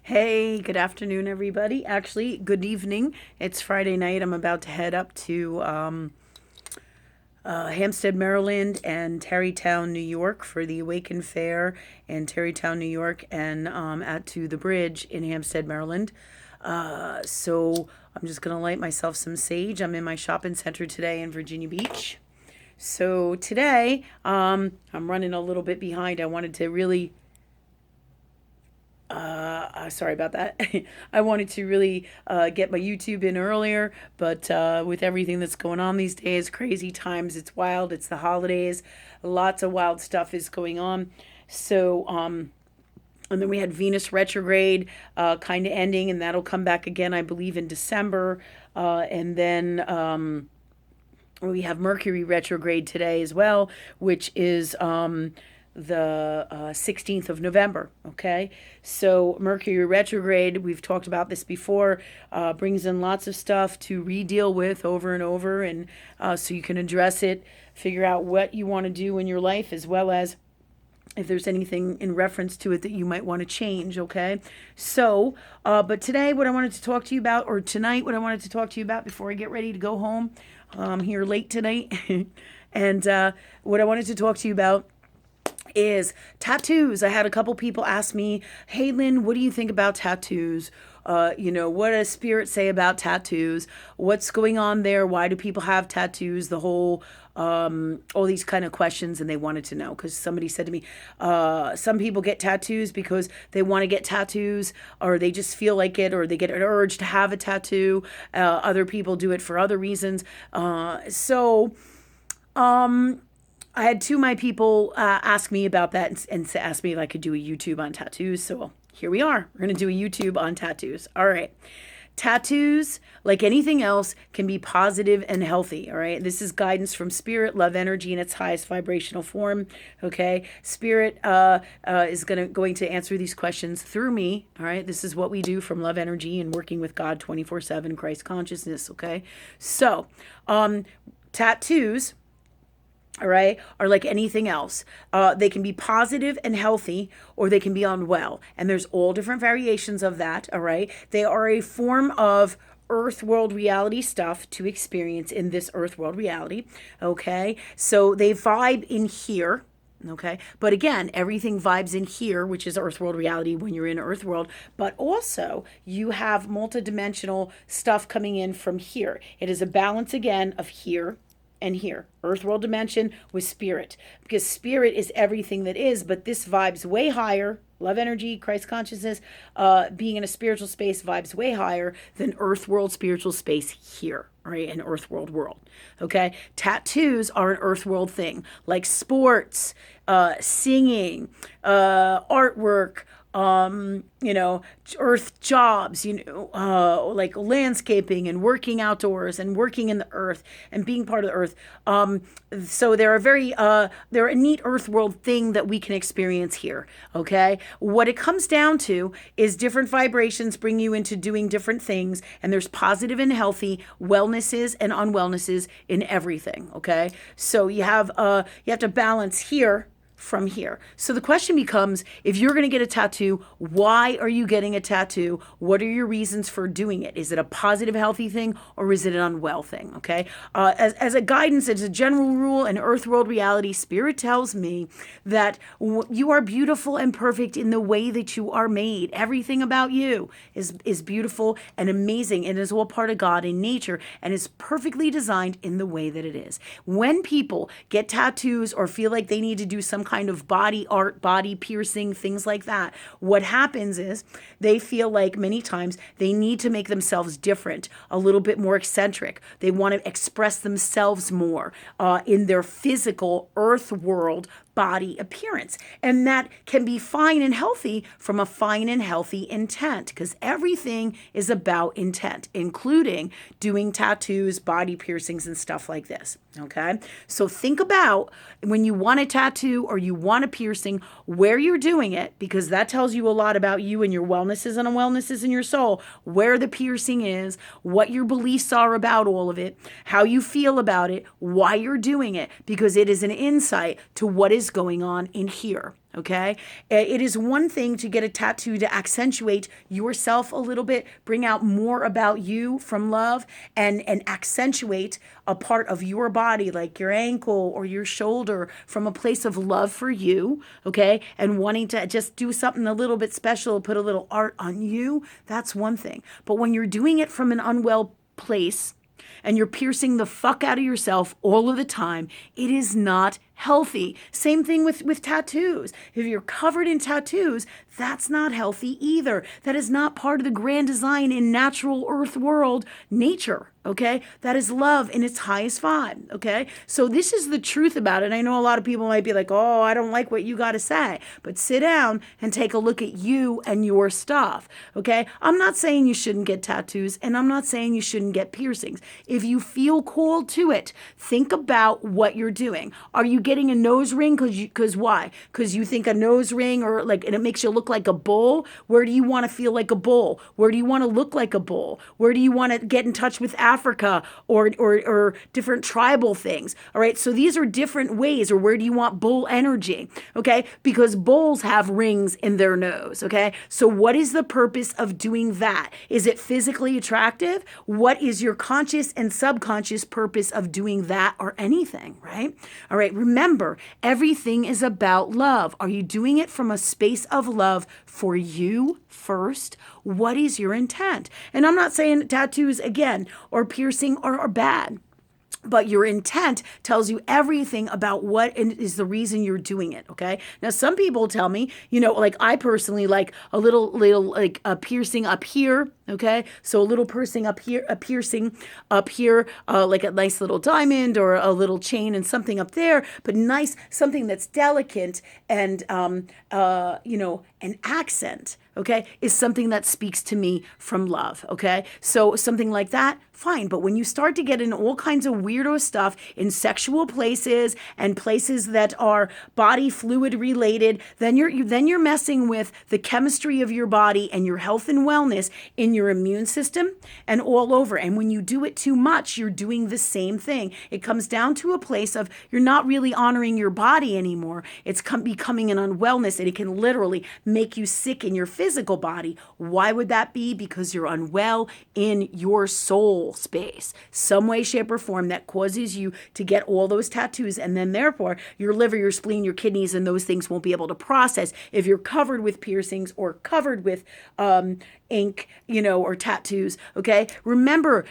Hey, good afternoon, everybody. Actually, good evening. It's Friday night. I'm about to head up to Hampstead, Maryland, and Tarrytown, New York for the Awaken Fair in Tarrytown, New York, and out to the bridge in Hampstead, Maryland. So I'm just going to light myself some sage. I'm in my shopping center today in Virginia Beach. So today, I'm running a little bit behind. I wanted to really sorry about that. I wanted to really get my YouTube in earlier, but with everything that's going on these days, crazy times, it's wild, it's the holidays, lots of wild stuff is going on. So, and then we had Venus retrograde kind of ending, and that'll come back again, I believe, in December. And then we have Mercury retrograde today as well, which is the 16th of November. Okay. So, Mercury retrograde, we've talked about this before, brings in lots of stuff to re deal with over and over. And so you can address it, figure out what you want to do in your life, as well as if there's anything in reference to it that you might want to change, okay? So, but today, what I wanted to talk to you about, or tonight, what I wanted to talk to you about before I get ready to go home, here late tonight, and what I wanted to talk to you about is tattoos. I had a couple people ask me, "Hey, Lynn, what do you think about tattoos? What does spirit say about tattoos? What's going on there? Why do people have tattoos? The whole, all these kind of questions," and they wanted to know because somebody said to me, some people get tattoos because they want to get tattoos, or they just feel like it, or they get an urge to have a tattoo. Other people do it for other reasons. So. I had two of my people ask me about that and ask me if I could do a YouTube on tattoos. So here we are. We're going to do a YouTube on tattoos. All right. Tattoos, like anything else, can be positive and healthy. All right. This is guidance from spirit, love energy in its highest vibrational form. Okay. Spirit is going to answer these questions through me. All right. This is what we do from love energy and working with God 24/7, Christ consciousness. Okay. So, tattoos, all right, are like anything else. They can be positive and healthy, or they can be unwell. And there's all different variations of that, all right? They are a form of earth world reality stuff to experience in this earth world reality, okay? So they vibe in here. Okay. But again, everything vibes in here, which is earth world reality when you're in earth world. But also, you have multidimensional stuff coming in from here. It is a balance again of here and here, earth world dimension with spirit, because spirit is everything that is, but this vibes way higher. Love energy, Christ consciousness, being in a spiritual space vibes way higher than earth world spiritual space here, right? An earth world. Okay. Tattoos are an earth world thing, like sports, singing, artwork, you know, earth jobs, like landscaping and working outdoors and working in the earth and being part of the earth. So they're a neat earth world thing that we can experience here. Okay. What it comes down to is different vibrations bring you into doing different things. And there's positive and healthy wellnesses and unwellnesses in everything. Okay. So you have to balance here from here. So the question becomes, if you're going to get a tattoo, why are you getting a tattoo? What are your reasons for doing it? Is it a positive, healthy thing, or is it an unwell thing? Okay. As a guidance, as a general rule in earth world reality, spirit tells me that you are beautiful and perfect in the way that you are made. Everything about you is beautiful and amazing and is all part of God and nature and is perfectly designed in the way that it is. When people get tattoos or feel like they need to do some kind of body art, body piercing, things like that, what happens is they feel like many times they need to make themselves different, a little bit more eccentric. They want to express themselves more in their physical earth world body appearance. And that can be fine and healthy from a fine and healthy intent, because everything is about intent, including doing tattoos, body piercings, and stuff like this. Okay. So think about when you want a tattoo or you want a piercing, where you're doing it, because that tells you a lot about you and your wellnesses and unwellnesses in your soul, where the piercing is, what your beliefs are about all of it, how you feel about it, why you're doing it, because it is an insight to what is going on in here. Okay. It is one thing to get a tattoo to accentuate yourself a little bit, bring out more about you from love, and accentuate a part of your body, like your ankle or your shoulder, from a place of love for you. Okay. And wanting to just do something a little bit special, put a little art on you. That's one thing. But when you're doing it from an unwell place, and you're piercing the fuck out of yourself all of the time, it is not healthy. Same thing with tattoos. If you're covered in tattoos, that's not healthy either. That is not part of the grand design in natural earth world nature. Okay. That is love in its highest form. Okay. So this is the truth about it. I know a lot of people might be like, oh, I don't like what you got to say, but sit down and take a look at you and your stuff. Okay. I'm not saying you shouldn't get tattoos, and I'm not saying you shouldn't get piercings. If you feel called to it, think about what you're doing. Are you getting a nose ring because why? Because you think a nose ring or like, and it makes you look like a bull? Where do you want to feel like a bull? Where do you want to look like a bull? Where do you want to get in touch with Africa or different tribal things? All right. So these are different ways. Or where do you want bull energy? Okay. Because bulls have rings in their nose. Okay. So what is the purpose of doing that? Is it physically attractive? What is your conscious and subconscious purpose of doing that or anything? Right. All right. Remember, everything is about love. Are you doing it from a space of love for you first? What is your intent? And I'm not saying tattoos again or piercing are bad, but your intent tells you everything about what is the reason you're doing it. Okay. Now, some people tell me, like I personally like a little like a piercing up here. Okay. So a little piercing up here, like a nice little diamond or a little chain and something up there, but nice, something that's delicate and, an accent. Okay, is something that speaks to me from love. Okay, so something like that, fine. But when you start to get in all kinds of weirdo stuff in sexual places and places that are body fluid related, then you're messing with the chemistry of your body and your health and wellness in your immune system and all over. And when you do it too much, you're doing the same thing. It comes down to a place of you're not really honoring your body anymore. It's becoming an unwellness, and it can literally make you sick in your physical body. Why would that be? Because you're unwell in your soul space, some way, shape, or form that causes you to get all those tattoos, and then therefore your liver, your spleen, your kidneys, and those things won't be able to process if you're covered with piercings or covered with ink, or tattoos. Okay. Remember,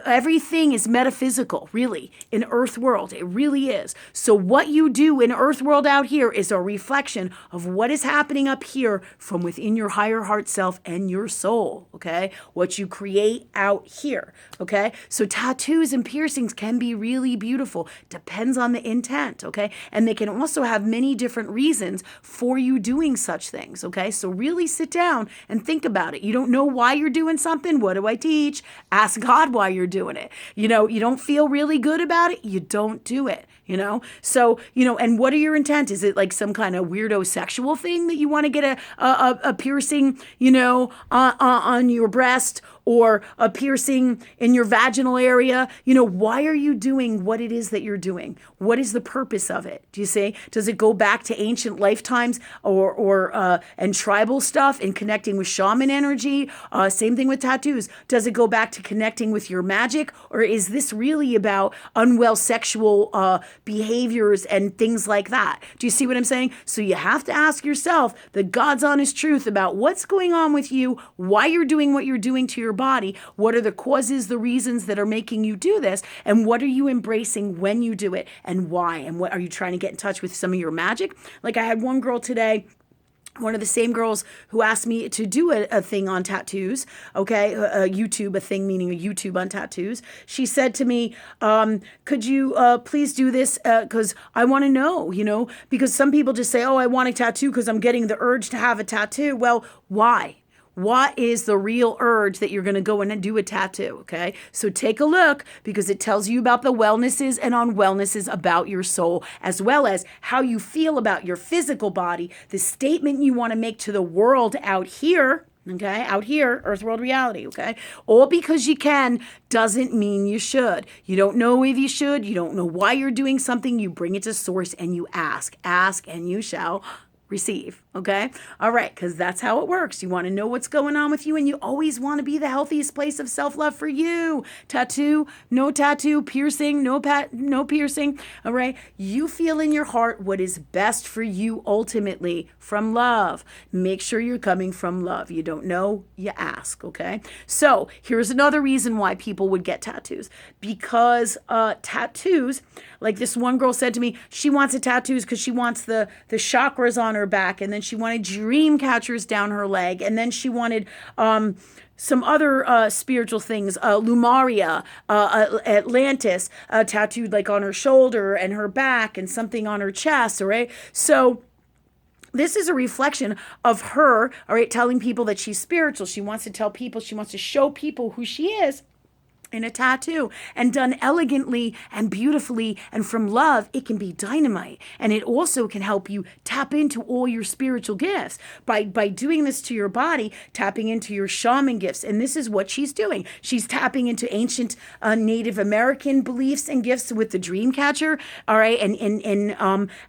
everything is metaphysical, really, in earth world. It really is. So what you do in earth world out here is a reflection of what is happening up here from within your higher heart self and your soul. Okay. What you create out here. Okay. So tattoos and piercings can be really beautiful. Depends on the intent. Okay. And they can also have many different reasons for you doing such things. Okay. So really sit down and think about it. You don't know why you're doing something. What do I teach? Ask God why you're doing it. You don't feel really good about it. You don't do it. So, and what are your intent? Is it like some kind of weirdo sexual thing that you want to get a piercing, on your breast, or a piercing in your vaginal area? Why are you doing what it is that you're doing? What is the purpose of it? Do you see? Does it go back to ancient lifetimes and tribal stuff and connecting with shaman energy? Same thing with tattoos. Does it go back to connecting with your magic? Or is this really about unwell sexual behaviors and things like that? Do you see what I'm saying? So you have to ask yourself the God's honest truth about what's going on with you, why you're doing what you're doing to your body, what are the causes, the reasons that are making you do this, and what are you embracing when you do it, and why, and what are you trying to get in touch with some of your magic? Like I had one girl today, one of the same girls who asked me to do a thing on tattoos, okay, a thing meaning a YouTube on tattoos. She said to me, could you please do this because I want to know, because some people just say, oh, I want a tattoo because I'm getting the urge to have a tattoo. Well, why? What is the real urge that you're going to go in and do a tattoo? Okay. So take a look, because it tells you about the wellnesses and unwellnesses about your soul, as well as how you feel about your physical body, the statement you want to make to the world out here. Okay, out here, earth world reality. Okay, all because you can doesn't mean you should. You don't know if you should. You don't know why you're doing something. You bring it to source and you ask and you shall receive. Okay. All right. Because that's how it works. You want to know what's going on with you, and you always want to be the healthiest place of self-love for you. Tattoo, piercing, no piercing. All right. You feel in your heart what is best for you ultimately from love. Make sure you're coming from love. You don't know, you ask. Okay. So here's another reason why people would get tattoos, because tattoos, like this one girl said to me, she wants a tattoos because she wants the chakras on her back, and then she wanted dream catchers down her leg, and then she wanted some other spiritual things, Lumaria, Atlantis, tattooed like on her shoulder and her back, and something on her chest. All right, so this is a reflection of her, all right, telling people that she's spiritual. She wants to tell people, she wants to show people who she is in a tattoo, and done elegantly and beautifully and from love. It can be dynamite, and it also can help you tap into all your spiritual gifts by doing this to your body, tapping into your shaman gifts. And this is what she's doing. She's tapping into ancient Native American beliefs and gifts with the dream catcher, all right, and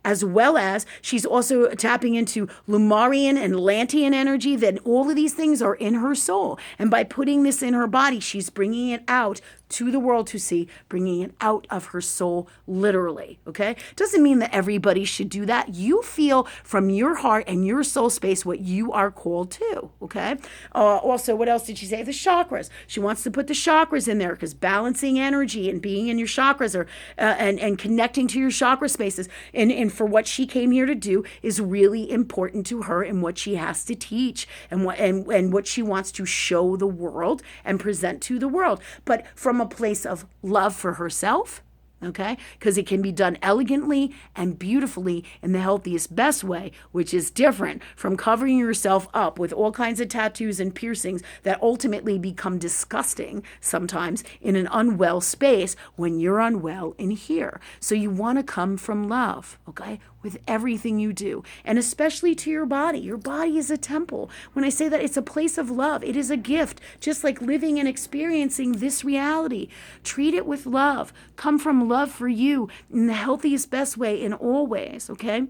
as well as she's also tapping into Lumarian and Atlantean energy. That all of these things are in her soul, and by putting this in her body, she's bringing it out to the world to see, bringing it out of her soul, literally. Okay, doesn't mean that everybody should do that. You feel from your heart and your soul space what you are called to. Okay, also, what else did she say? The chakras. She wants to put the chakras in there, because balancing energy and being in your chakras, or and connecting to your chakra spaces, and for what she came here to do is really important to her, and what she has to teach, and what she wants to show the world and present to the world, but from a place of love for herself. Okay, because it can be done elegantly and beautifully in the healthiest, best way, which is different from covering yourself up with all kinds of tattoos and piercings that ultimately become disgusting sometimes in an unwell space when you're unwell in here. So you want to come from love, okay, with everything you do, and especially to your body. Your body is a temple. When I say that, it's a place of love. It is a gift, just like living and experiencing this reality. Treat it with love. Come from love for you in the healthiest, best way in all ways, okay?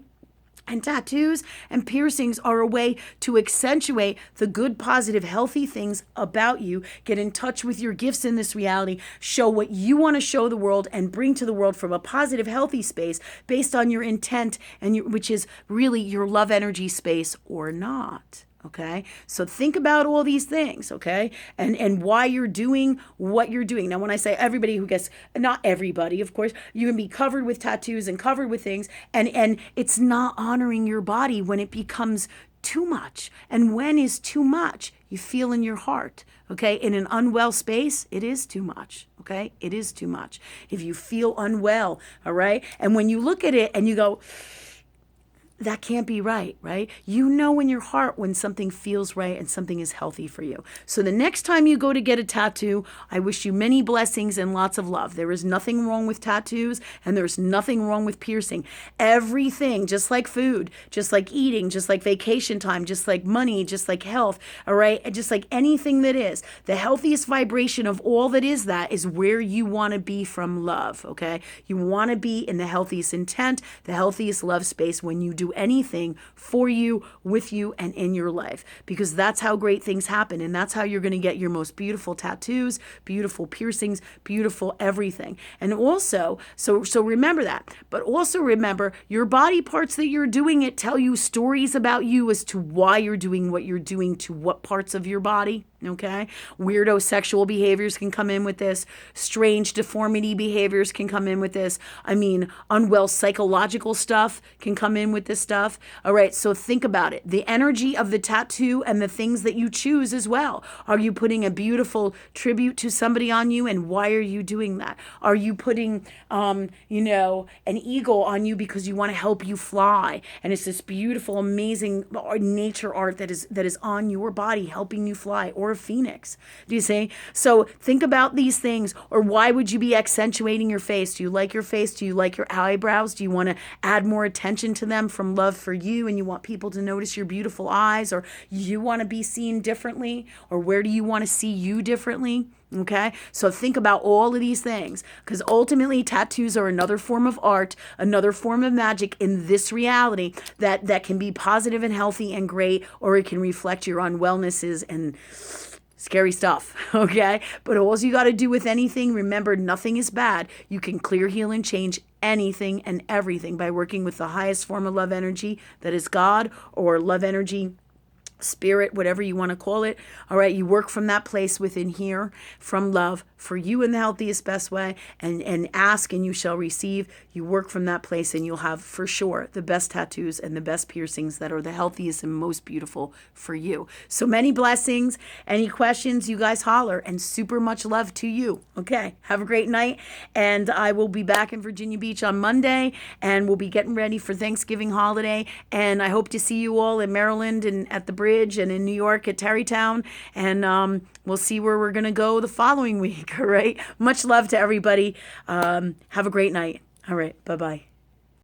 And tattoos and piercings are a way to accentuate the good, positive, healthy things about you. Get in touch with your gifts in this reality. Show what you want to show the world and bring to the world from a positive, healthy space based on your intent, and which is really your love energy space or not. Okay, so think about all these things, okay, and why you're doing what you're doing. Now, when I say everybody who gets, not everybody, of course, you can be covered with tattoos and covered with things, and it's not honoring your body when it becomes too much. And when is too much? You feel in your heart, okay? In an unwell space, it is too much, okay? It is too much. If you feel unwell, all right, and when you look at it and you go, that can't be right, right? You know in your heart when something feels right and something is healthy for you. So the next time you go to get a tattoo, I wish you many blessings and lots of love. There is nothing wrong with tattoos, and there's nothing wrong with piercing. Everything, just like food, just like eating, just like vacation time, just like money, just like health, all right? And just like anything that is, the healthiest vibration of all that is where you want to be from love, okay? You want to be in the healthiest intent, the healthiest love space when you do anything for you, with you, and in your life, because that's how great things happen, and that's how you're going to get your most beautiful tattoos, beautiful piercings, beautiful everything. And also, so remember that, but also remember your body parts that you're doing it tell you stories about you as to why you're doing what you're doing to what parts of your body. Okay, weirdo sexual behaviors can come in with this. Strange deformity behaviors can come in with this. I mean, unwell psychological stuff can come in with this stuff. All right, so think about it. The energy of the tattoo and the things that you choose as well. Are you putting a beautiful tribute to somebody on you, and why are you doing that? Are you putting, an eagle on you because you want to help you fly, and it's this beautiful, amazing nature art that is on your body helping you fly, or phoenix? Do you see? So think about these things. Or why would you be accentuating your face? Do you like your face? Do you like your eyebrows? Do you want to add more attention to them from from love for you and you want people to notice your beautiful eyes, or you want to be seen differently, or where do you want to see you differently? Okay, so think about all of these things, because ultimately tattoos are another form of art, another form of magic in this reality that can be positive and healthy and great, or it can reflect your unwellnesses and scary stuff. Okay, but all you got to do with anything, remember, nothing is bad. You can clear, heal, and change anything and everything by working with the highest form of love energy, that is God, or love energy, spirit, whatever you want to call it. All right, you work from that place within here, from love for you in the healthiest, best way, and ask and you shall receive. You work from that place and you'll have for sure the best tattoos and the best piercings that are the healthiest and most beautiful for you. So many blessings. Any questions, you guys holler, and super much love to you. Okay, have a great night, and I will be back in Virginia Beach on Monday, and we'll be getting ready for Thanksgiving holiday, and I hope to see you all in Maryland and at the Bridge, and in New York at Tarrytown, and we'll see where we're going to go the following week. All right. Much love to everybody. Have a great night. All right. Bye-bye.